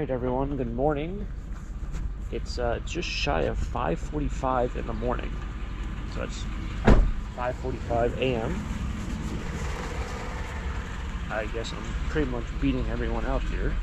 Alright everyone, good morning. It's just shy of 5:45 in the morning. So it's 5:45 a.m. I guess I'm pretty much beating everyone out here.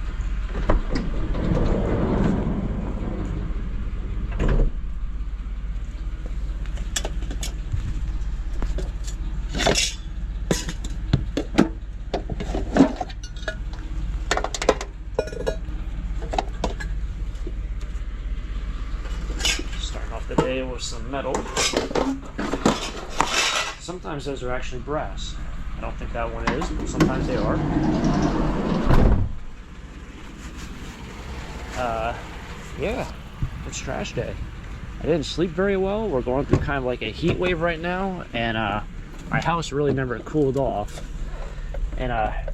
Starting off the day with some metal. Sometimes those are actually brass. I don't think that one is, but sometimes they are. Yeah, it's trash day. I didn't sleep very well. We're going through kind of like a heat wave right now, and my house really never cooled off. And I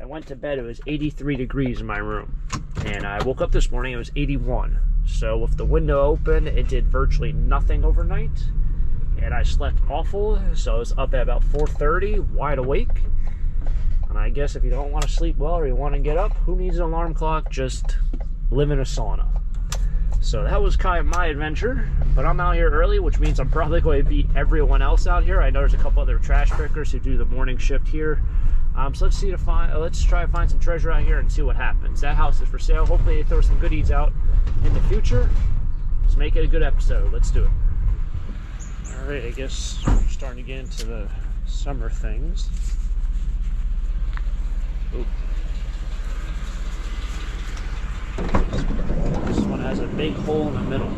went to bed, it was 83 degrees in my room. And I woke up this morning, it was 81. So with the window open, it did virtually nothing overnight. And I slept awful, so I was up at about 4:30, wide awake. And I guess if you don't want to sleep well or you want to get up, who needs an alarm clock? Just live in a sauna. So that was kind of my adventure, but I'm out here early, which means I'm probably going to beat everyone else out here. I know there's a couple other trash pickers who do the morning shift here. So let's try to find some treasure out here and see what happens. That house is for sale. Hopefully they throw some goodies out in the future. Let's make it a good episode. Let's do it. Alright, I guess we're starting to get into the summer things. Ooh. This one has a big hole in the middle.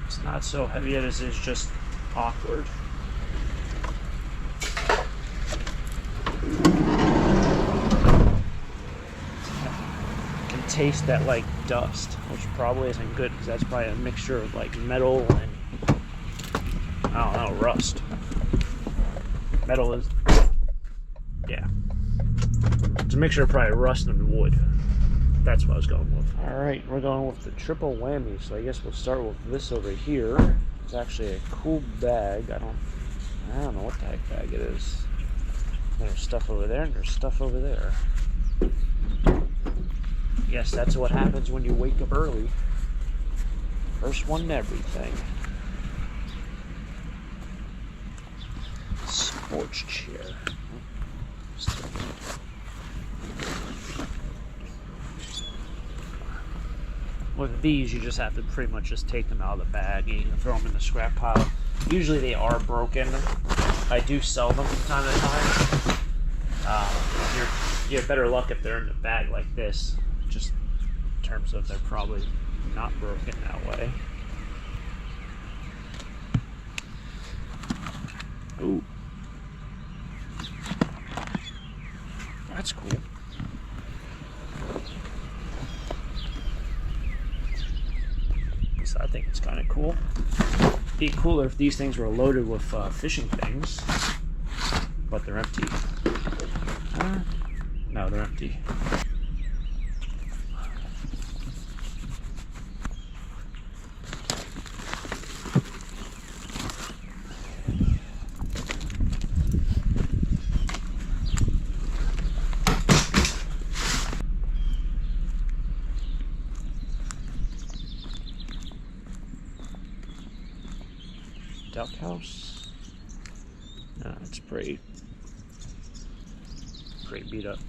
It's not so heavy as it's just awkward. Taste that like dust, which probably isn't good because that's probably a mixture of like metal and I don't know, rust. Metal is, yeah, it's a mixture of probably rust and wood. That's what I was going with. All right, we're going with the triple whammy, so I guess we'll start with this over here. It's actually a cool bag. I don't know what the heck bag it is. There's stuff over there and there's stuff over there. Yes, that's what happens when you wake up early. First one in everything. Sports chair. With these, you just have to pretty much just take them out of the bag and you can throw them in the scrap pile. Usually they are broken. I do sell them from time to time. You have better luck if they're in the bag like this. Just in terms of they're probably not broken that way. Ooh. That's cool. So I think it's kind of cool. It'd be cooler if these things were loaded with fishing things, but they're empty. No, they're empty. Duck house? No, it's pretty beat up.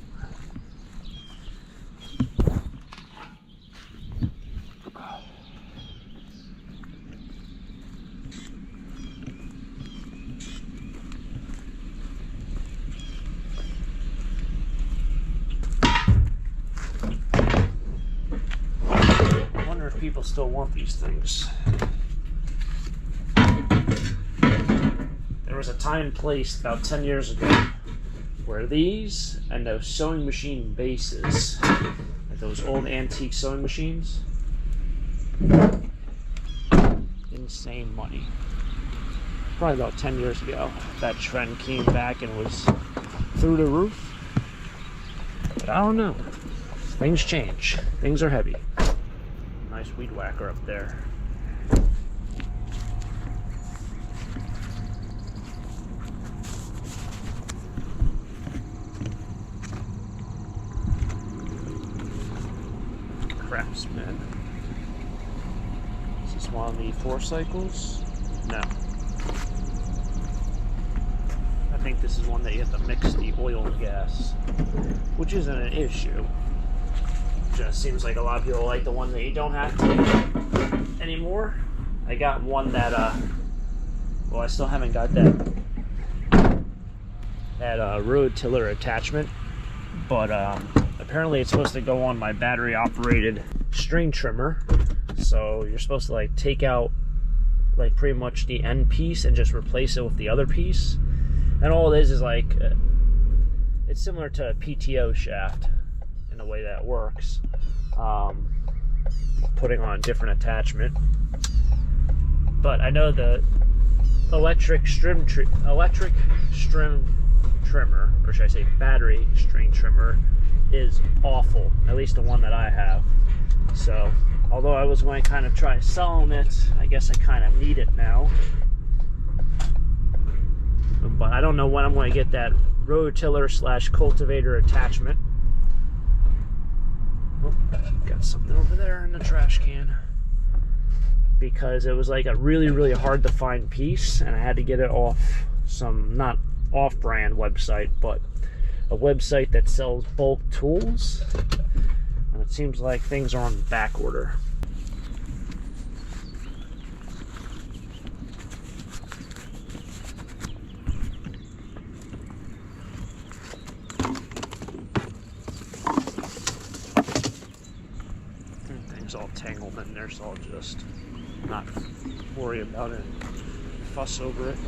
I wonder if people still want these things. There was a time and place about 10 years ago where these and those sewing machine bases, like those old antique sewing machines, insane money. Probably about 10 years ago, that trend came back and was through the roof. But I don't know. Things change. Things are heavy. Nice weed whacker up there. Craftsman. Is this one of the 4 cycles? No. I think this is one that you have to mix the oil and gas, which isn't an issue. Just seems like a lot of people like the one that you don't have to anymore. I got one that, well, I still haven't got that rototiller attachment, but apparently it's supposed to go on my battery operated string trimmer. So you're supposed to like take out like pretty much the end piece and just replace it with the other piece. And all it is like, it's similar to a PTO shaft in the way that works. Putting on a different attachment. But I know the electric string trimmer, or should I say battery string trimmer, is awful. At least the one that I have. So, although I was going to kind of try selling it, I guess I kind of need it now. But I don't know when I'm going to get that rototiller / cultivator attachment. Oh, got something over there in the trash can. Because it was like a really hard to find piece, and I had to get it off some, not off-brand website, but a website that sells bulk tools. And it seems like things are on back order. Things all tangled in there, so I'll just not worry about it and fuss over it.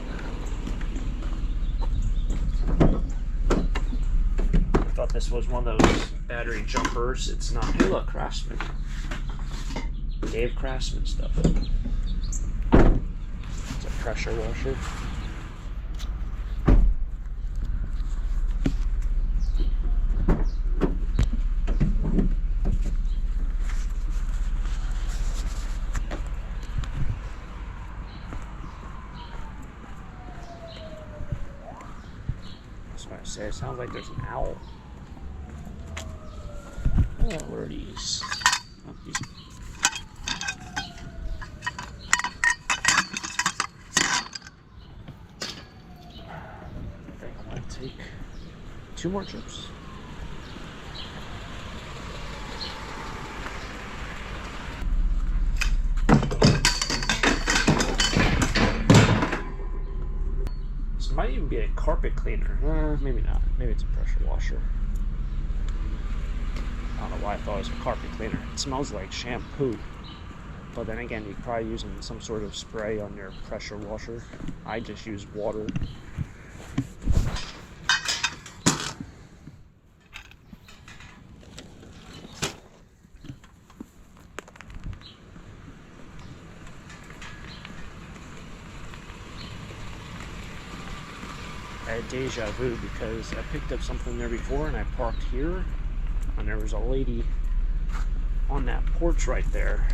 I thought this was one of those battery jumpers. It's not. Hey, look, Craftsman. Dave Craftsman stuff. It's a pressure washer. It sounds like there's an owl. Oh, what are these? Oh, these. I think I might take 2 more chips. Might even be a carpet cleaner. Maybe not. Maybe it's a pressure washer. I don't know why I thought it was a carpet cleaner. It smells like shampoo. But then again, you're probably using some sort of spray on your pressure washer. I just use water. I had deja vu because I picked up something there before and I parked here and there was a lady on that porch right there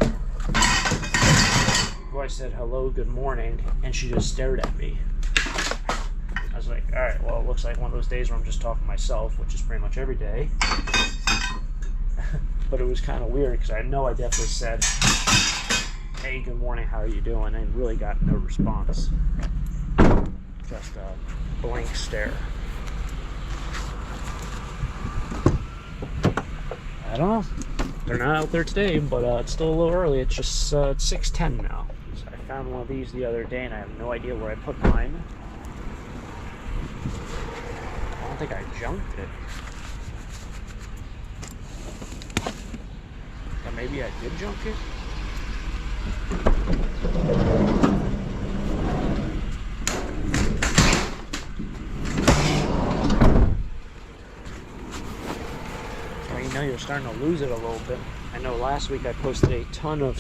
who I said hello, good morning, and she just stared at me. I was like, alright, well, it looks like one of those days where I'm just talking to myself, which is pretty much every day. But it was kind of weird because I know I definitely said, hey, good morning, how are you doing? And really got no response. Just a blank stare. I don't know. They're not out there today, but it's still a little early. It's just it's 6:10 now. So I found one of these the other day, and I have no idea where I put mine. I don't think I junked it. Or maybe I did junk it. Now you're starting to lose it a little bit. I know last week I posted a ton of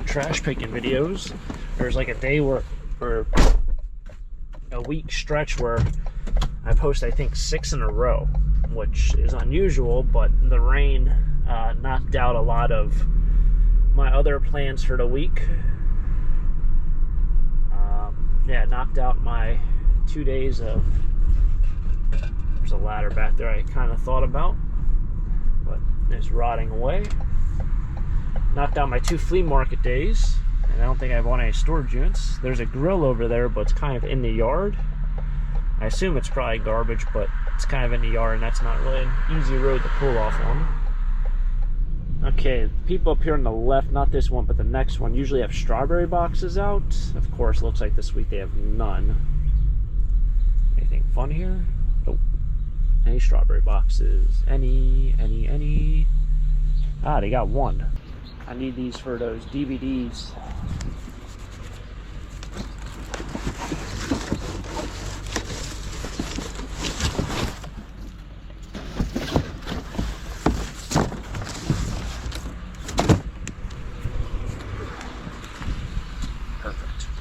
trash picking videos. There's like a day or a week stretch where I post I think 6 in a row. which is unusual, but the rain knocked out a lot of my other plans for the week. Yeah, it knocked out my 2 days of, there's a ladder back there I kind of thought about, but it's rotting away. Knocked out my 2 flea market days, and I don't think I bought any storage units. There's a grill over there, but it's kind of in the yard. I assume it's probably garbage, but it's kind of in the yard, and that's not really an easy road to pull off on. Okay, people up here on the left, not this one, but the next one, usually have strawberry boxes out. Of course, looks like this week they have none. Anything fun here? Nope. Any strawberry boxes? Any? Ah, they got one. I need these for those DVDs.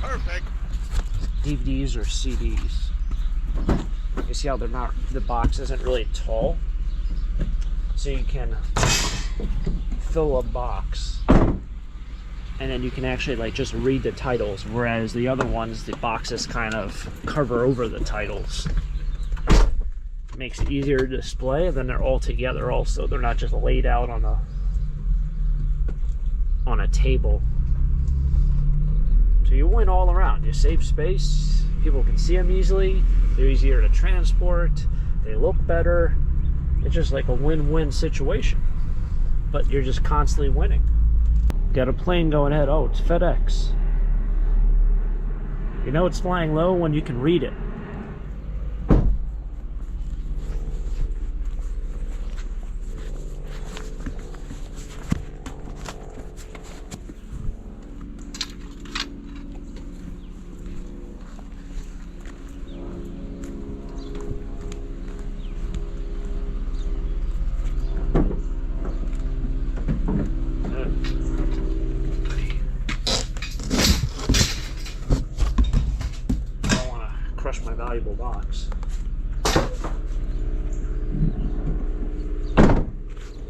Perfect. DVDs or CDs. You see how they're not, the box isn't really tall, so you can fill a box and then you can actually like just read the titles, whereas the other ones, the boxes kind of cover over the titles. It makes it easier to display, and then they're all together also. They're not just laid out on a table. So you win all around. You save space, people can see them easily, they're easier to transport, they look better. It's just like a win-win situation. But you're just constantly winning. Got a plane going ahead. Oh, it's FedEx. You know it's flying low when you can read it. Crush my valuable box.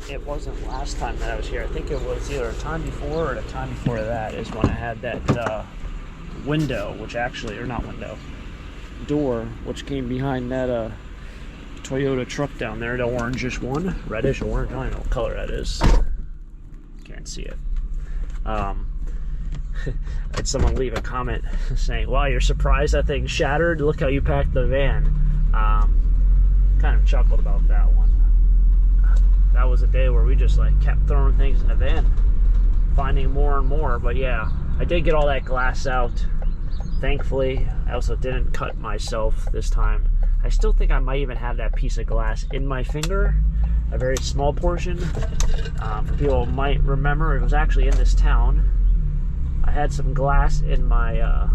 It wasn't last time that I was here. I think it was either a time before or the time before that is when I had that window, which actually, or not window, door, which came behind that Toyota truck down there, the orangish one, reddish orange, I don't know what color that is. Can't see it. Had someone leave a comment saying, wow, you're surprised that thing shattered? Look how you packed the van. Kind of chuckled about that one. That was a day where we just like kept throwing things in the van, finding more and more. But yeah, I did get all that glass out, thankfully. I also didn't cut myself this time. I still think I might even have that piece of glass in my finger, a very small portion. For people who might remember, it was actually in this town. I had some glass in my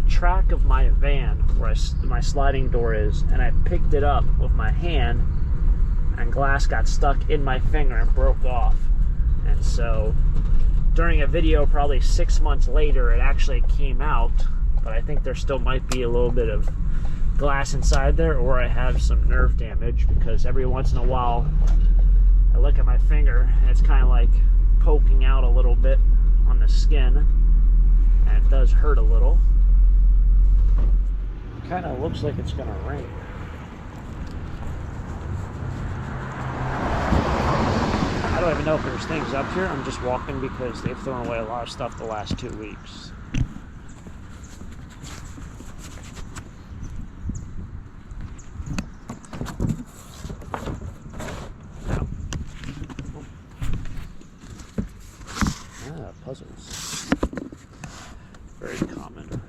track of my van where my sliding door is, and I picked it up with my hand, and glass got stuck in my finger and broke off. And so during a video probably 6 months later, it actually came out, but I think there still might be a little bit of glass inside there, or I have some nerve damage, because every once in a while I look at my finger and it's kind of like poking out a little bit on the skin, and it does hurt a little. Kind of looks like it's gonna rain. I don't even know if there's things up here. I'm just walking because they've thrown away a lot of stuff the last 2 weeks. Puzzles. Very common.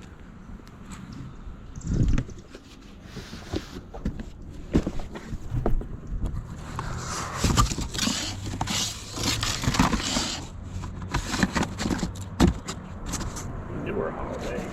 Newer holiday.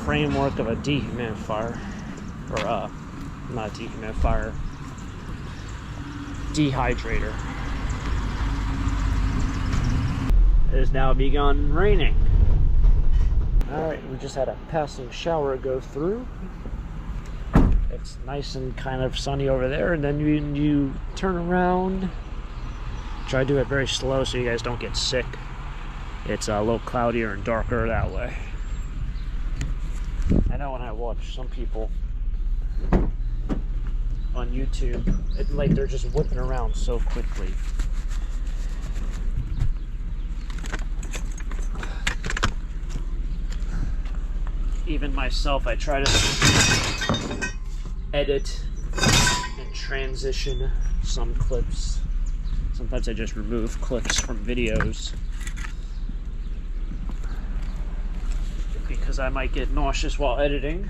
framework of a dehumidifier, or not dehumidifier, dehydrator. It has now begun raining. Alright, we just had a passing shower go through. It's nice and kind of sunny over there, and then you turn around. Try to do it very slow so you guys don't get sick. It's a little cloudier and darker that way. I know when I watch some people on YouTube, it's like they're just whipping around so quickly. Even myself, I try to edit and transition some clips. Sometimes I just remove clips from videos because I might get nauseous while editing,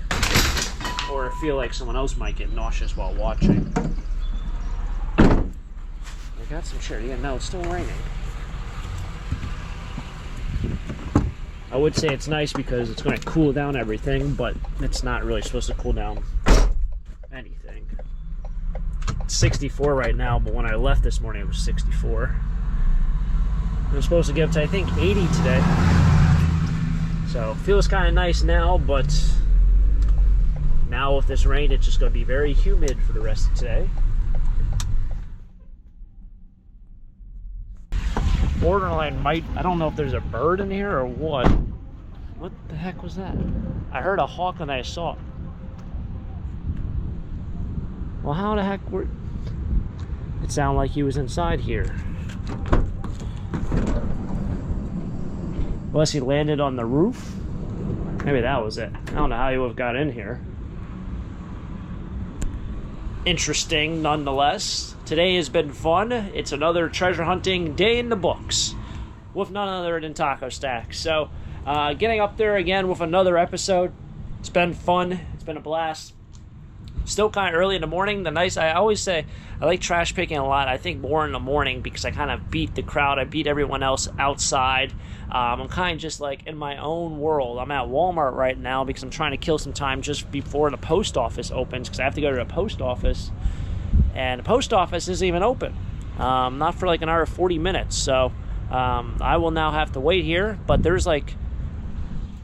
or feel like someone else might get nauseous while watching. I got some shit. Yeah, no, it's still raining. I would say it's nice because it's going to cool down everything, but it's not really supposed to cool down anything. It's 64 right now, but when I left this morning it was 64. It was supposed to get up to, I think, 80 today. So feels kind of nice now, but now with this rain it's just going to be very humid for the rest of today. Borderline might, I don't know if there's a bird in here or what. What the heck was that? I heard a hawk and I saw it. Well, how the heck were... It sounded like he was inside here. Unless he landed on the roof? Maybe that was it. I don't know how he would have got in here. Interesting nonetheless. Today has been fun. It's another treasure hunting day in the books with none other than Taco Stack. So getting up there again with another episode. It's been fun. It's been a blast. Still kind of early in the morning. I always say I like trash picking a lot. I think more in the morning because I kind of beat the crowd. I beat everyone else outside. I'm kind of just like in my own world. I'm at Walmart right now because I'm trying to kill some time just before the post office opens, because I have to go to the post office, and the post office isn't even open. Not for like an hour or 40 minutes. So I will now have to wait here, but there's like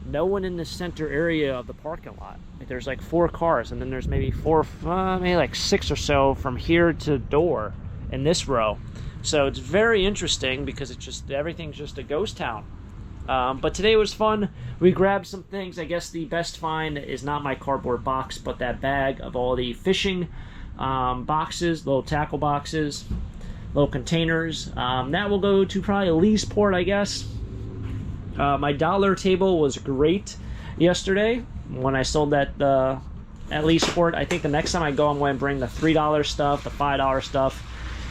no one in the center area of the parking lot. Like, there's like 4 cars, and then there's maybe maybe like 6 or so from here to door in this row. So it's very interesting because it's just, everything's just a ghost town. But today was fun. We grabbed some things. I guess the best find is not my cardboard box, but that bag of all the fishing boxes, little tackle boxes, little containers. That will go to probably Leesport, I guess. My dollar table was great yesterday when I sold that at Leesport. I think the next time I go, I'm going to bring the $3 stuff, the $5 stuff,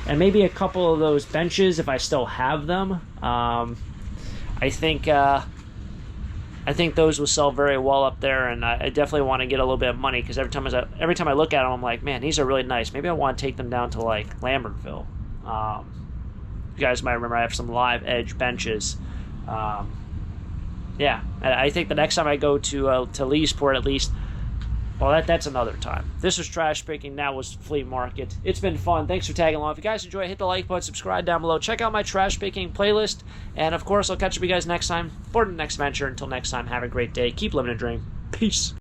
and maybe a couple of those benches if I still have them. I think those will sell very well up there, and I definitely want to get a little bit of money, because every time I look at them, I'm like, man, these are really nice. Maybe I want to take them down to like Lambertville. You guys might remember I have some live edge benches. Yeah, I think the next time I go to Leesport, at least, well, that's another time. This was trash picking. That was flea market. It's been fun. Thanks for tagging along. If you guys enjoy, hit the like button, subscribe down below. Check out my trash picking playlist. And, of course, I'll catch up with you guys next time for the next venture. Until next time, have a great day. Keep living a dream. Peace.